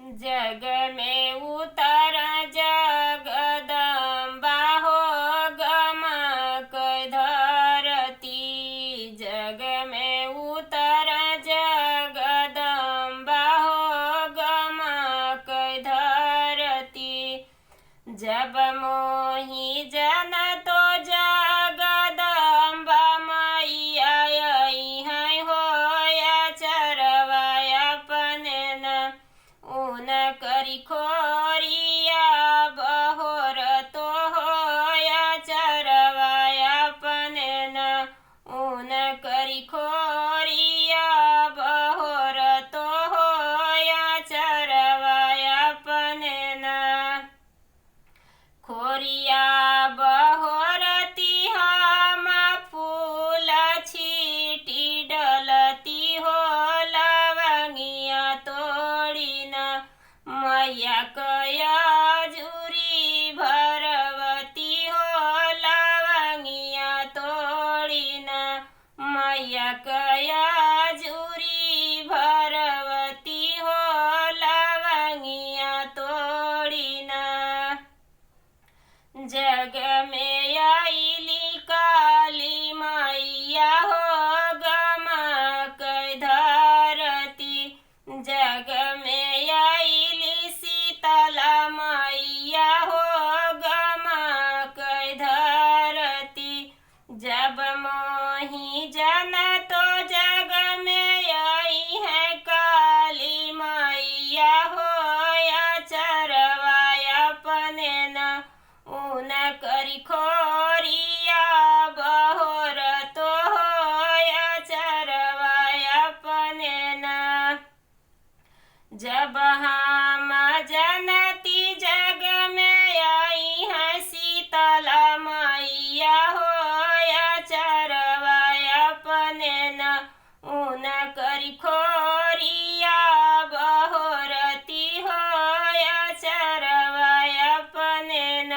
जग में उतर जगदम्बा हो गमक धरती। जग में उतर जगदम्बा हो गमक धरती। जब मोहि जन तो जगदम्बा मैया है हो चरवा अपने न ऊन करी खोरिया बहोर तो हो चरवा अपने न ऊन करी खोरिया बहोर तो हो चरवा अपने न खोरिया बहोरती हम फूल छीटी डलती हो लवंगिया तोड़ी न मैया कया जुरी भरवती हो लवंगिया तोड़ी न मैया कया जुरी भरवती हो लवंगिया तोड़ी न। जग में आईली काली मैया हो गमक धरती। जग में आईली शीतला मैया हो गमक धरती। जब मोहि जन तो जग में आई है काली मैया हो चरवा अपने न ऊन करी खोरिया बहोर तो हो चरवा अपने न। जब हम जनती जग में आई है शीतला मैया हो चरवा अपने न ऊन करी खोरिया बहोरती हो चरवा अपने न।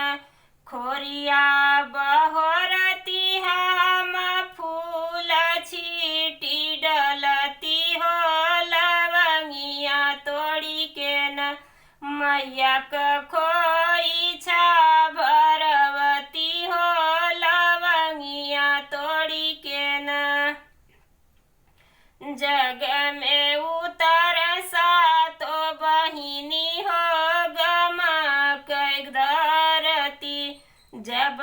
खोरिया बहोरती हम फूल छीटी डलती हो लवंगिया तोड़ी के न मैया खोई छा भरवती हो लवंगिया तोड़ी के न। जग में उतर सातो बहिनी हो गमक धरती। जब